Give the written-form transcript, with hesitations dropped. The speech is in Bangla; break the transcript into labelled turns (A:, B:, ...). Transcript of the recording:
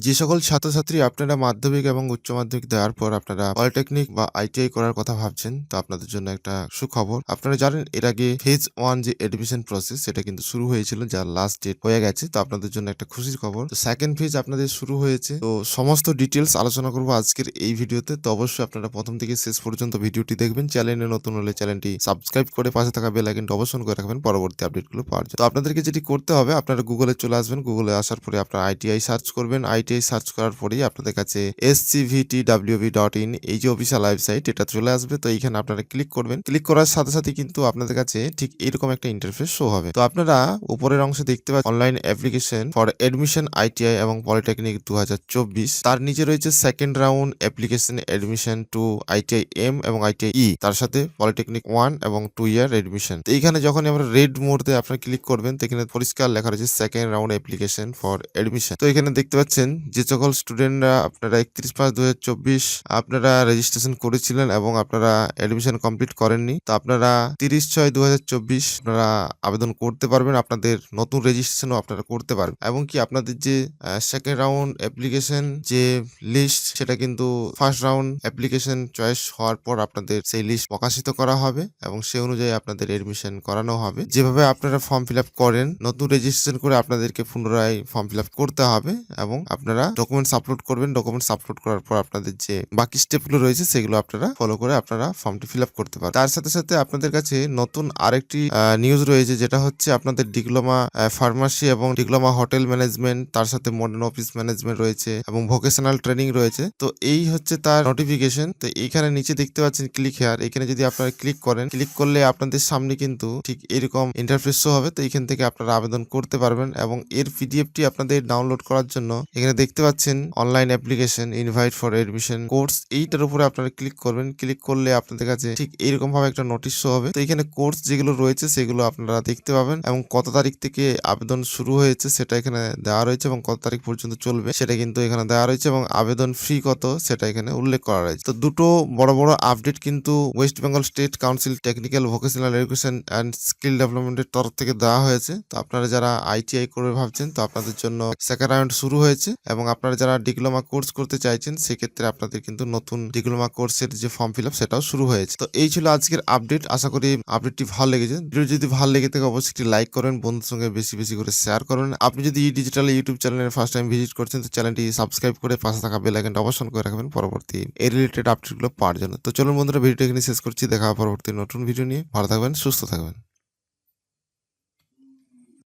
A: যে সকল ছাত্রছাত্রী আপনারা মাধ্যমিক এবং উচ্চ মাধ্যমিক দেওয়ার পর আপনারা পলিটেকনিক বা আইটিআই করার কথা ভাবছেন, তো আপনাদের জন্য একটা সুখবর। আপনারা জানেন এর আগে ফেজ 1 যে এডমিশন প্রসেস সেটা কিন্তু শুরু হয়েছিল, যার লাস্ট ডেট হয়ে গেছে। তো আপনাদের জন্য একটা খুশির খবর, তো সেকেন্ড ফেজ আপনাদের শুরু হয়েছে। তো সমস্ত ডিটেলস আলোচনা করবো আজকের এই ভিডিওতে। তো অবশ্যই আপনারা প্রথম থেকে শেষ পর্যন্ত ভিডিওটি দেখবেন। চ্যানেলে নতুন হলে চ্যানেলটি সাবস্ক্রাইব করে পাশে থাকা বেল আইকনটি অবশ্যই করে রাখবেন পরবর্তী আপডেটগুলো পাওয়ার জন্য। তো আপনাদেরকে যেটি করতে হবে, আপনারা গুগলে চলে আসবেন। গুগলে আসার পরে আপনারা আইটিআই সার্চ করবেন। আইটিআই সার্চ করার পরেই আপনাদের কাছে scvtwb.in এই যে অফিসিয়াল ওয়েবসাইট, এটা চলে আসবে। তো এইখানে আপনারা ক্লিক করবেন। ক্লিক করার সাথে সাথে কিন্তু আপনাদের কাছে ঠিক এরকম একটা ইন্টারফেস শো হবে। তো আপনারা উপরের অংশে দেখতে পাচ্ছেন online application for admission ITI এবং পলিটেকনিক 2024। তার নিচে রয়েছে second round application admission to ITI M এবং আইটিআই ই, তার সাথে পলিটেকনিক 1 এবং 2 ইয়ার এডমিশন। তো এইখানে যখন আমরা রেড মোডে আপনারা ক্লিক করবেন, তো এখানে পরিষ্কার লেখা রয়েছে second round application for admission. তো এখানে দেখতে পাচ্ছেন যে সকল স্টুডেন্টরা আপনারা 31/5/2024 আপনারা রেজিস্ট্রেশন করেছিলেন এবং আপনারা এডমিশন কমপ্লিট করেননি, তো আপনারা 30/6/2024 আপনারা আবেদন করতে পারবেন। আপনাদের নতুন রেজিস্ট্রেশনও আপনারা করতে পারবেন এবং কি আপনাদের যে সেকেন্ড রাউন্ড অ্যাপ্লিকেশন যে লিস্ট, সেটা কিন্তু ফার্স্ট রাউন্ড অ্যাপ্লিকেশন চয়েস হওয়ার পর আপনাদের সেই লিস্ট প্রকাশিত করা হবে এবং সেই অনুযায়ী আপনাদের এডমিশন করানো হবে। যেভাবে আপনারা ফর্ম ফিল আপ করেন, নতুন রেজিস্ট্রেশন করে আপনাদেরকে পুনরায় ফর্ম ফিল আপ করতে হবে এবং আপনারা ডকুমেন্টস আপলোড করবেন। ডকুমেন্টস আপলোড করার পর আপনাদের যে বাকি স্টেপগুলো রয়েছে সেগুলো আপনারা ফলো করে আপনারা ফর্মটি ফিল আপ করতে পারেন। তার সাথে সাথে আপনাদের কাছে নতুন আরেকটি নিউজ রয়েছে, যেটা হচ্ছে আপনাদের ডিপ্লোমা ফার্মাসি এবং ডিপ্লোমা হোটেল ম্যানেজমেন্ট, তার সাথে মডার্ন অফিস ম্যানেজমেন্ট রয়েছে এবং ভোকেশনাল ট্রেনিং রয়েছে। তো এই হচ্ছে তার নোটিফিকেশন। তো এইখানে নিচে দেখতে পাচ্ছেন ক্লিক হেয়ার, এখানে যদি আপনারা ক্লিক করেন, ক্লিক করলে আপনাদের সামনে কিন্তু ঠিক এরকম ইন্টারফেস শো হবে। তো এখান থেকে আপনারা আবেদন করতে পারবেন এবং এর পিডিএফটি আপনাদের ডাউনলোড করার জন্য এখানে দেখতে পাচ্ছেন online application invite for admission course, এইটার উপরে আপনারা ক্লিক করবেন। ক্লিক করলে আপনাদের কাছে ঠিক এইরকম ভাবে একটা নোটিশ শো হবে। তো এখানে কোর্স যেগুলো রয়েছে সেগুলো আপনারা দেখতে পাবেন এবং কত তারিখ থেকে আবেদন শুরু হয়েছে সেটা এখানে দেওয়া রয়েছে এবং কত তারিখ পর্যন্ত চলবে সেটা কিন্তু এখানে দেওয়া রয়েছে এবং আবেদন ফি কত সেটা এখানে উল্লেখ করা রয়েছে। তো দুটো বড় বড় আপডেট কিন্তু West Bengal state council technical vocational education and skill ডেভেলপমেন্টের তরফ থেকে দেওয়া হয়েছে। তো আপনারা যারা আইটিআই করবে ভাবছেন, তো আপনাদের জন্য সেকেন্ড রাউন্ড শুরু হয়েছে এবং আপনারা যারা ডিপ্লোমা কোর্স করতে চাইছেন সেক্ষেত্রে আপনাদের কিন্তু নতুন ডিপ্লোমা কোর্সের যে ফর্ম ফিল আপ সেটাও শুরু হয়েছে। তো এই ছিল আজকের আপডেট। আশা করি আপডেটটি ভালো লেগেছে। ভিডিও যদি ভালো লেগে থাকে অবশ্যই একটি লাইক করেন, বন্ধুর সঙ্গে বেশি বেশি করে শেয়ার করেন। আপনি যদি ডিজিটাল ইউটিউব চ্যানেলের ফার্স্ট টাইম ভিজিট করছেন, তো চ্যানেলটি সাবস্ক্রাইব করে পাশে থাকা বেল আইকনটা অবশ্যই করে রাখবেন পরবর্তী এই রিলেটেড আপডেটগুলো পাওয়ার জন্য। তো চলুন বন্ধুরা, ভিডিওটা এখানে শেষ করছি। দেখা হবে পরবর্তী নতুন ভিডিও নিয়ে। ভালো থাকবেন, সুস্থ থাকবেন।